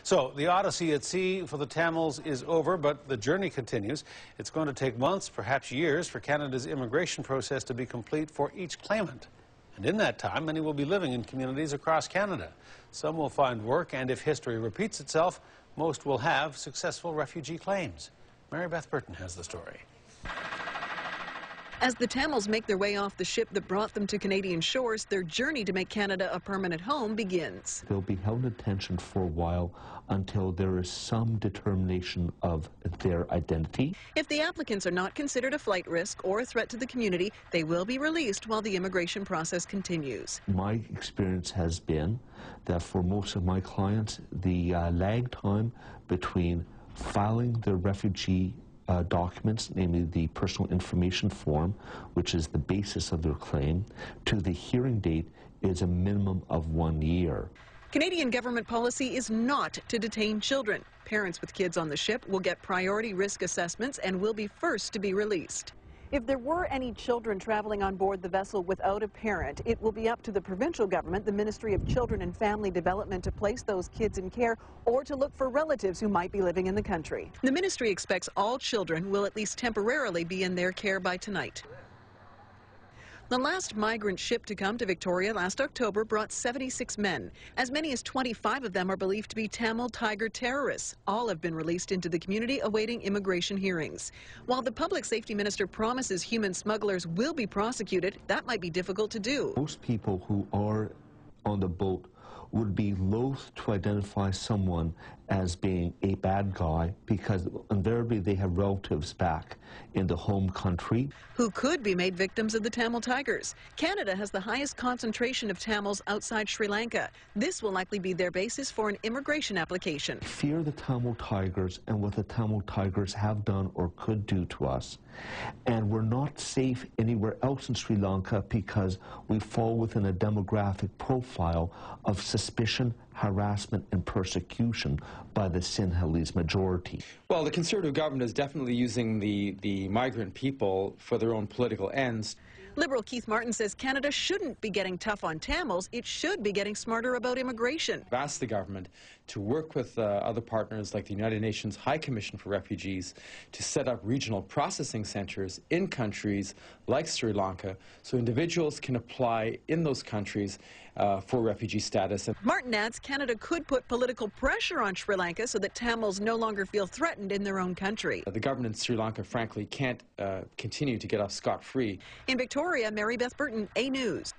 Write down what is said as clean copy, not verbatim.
So the odyssey at sea for the Tamils is over, but the journey continues. It's going to take months, perhaps years, for Canada's immigration process to be complete for each claimant. And in that time, many will be living in communities across Canada. Some will find work, and if history repeats itself, most will have successful refugee claims. Mary Beth Burton has the story. As the Tamils make their way off the ship that brought them to Canadian shores, their journey to make Canada a permanent home begins. They'll be held in detention for a while until there is some determination of their identity. If the applicants are not considered a flight risk or a threat to the community, they will be released while the immigration process continues. My experience has been that for most of my clients, the lag time between filing their refugee documents, namely the personal information form, which is the basis of their claim, to the hearing date is a minimum of 1 year. Canadian government policy is not to detain children. Parents with kids on the ship will get priority risk assessments and will be first to be released. If there were any children traveling on board the vessel without a parent, it will be up to the provincial government, the Ministry of Children and Family Development, to place those kids in care or to look for relatives who might be living in the country. The ministry expects all children will at least temporarily be in their care by tonight. The last migrant ship to come to Victoria last October brought 76 men. As many as 25 of them are believed to be Tamil Tiger terrorists. All have been released into the community awaiting immigration hearings. While the public safety minister promises human smugglers will be prosecuted, that might be difficult to do. Most people who are on the boat would be loath to identify someone as being a bad guy because invariably they have relatives back in the home country who could be made victims of the Tamil Tigers. Canada has the highest concentration of Tamils outside Sri Lanka. This will likely be their basis for an immigration application. Fear the Tamil Tigers and what the Tamil Tigers have done or could do to us. And we're not safe anywhere else in Sri Lanka because we fall within a demographic profile of suspicion, harassment and persecution by the Sinhalese majority. Well, the Conservative government is definitely using the migrant people for their own political ends. Liberal Keith Martin says Canada shouldn't be getting tough on Tamils. It should be getting smarter about immigration. I've asked the government to work with other partners like the United Nations High Commission for Refugees to set up regional processing centers in countries like Sri Lanka so individuals can apply in those countries for refugee status. Martin adds Canada could put political pressure on Sri Lanka so that Tamils no longer feel threatened in their own country. The government in Sri Lanka, frankly, can't continue to get off scot-free. In Victoria, Mary Beth Burton, A News.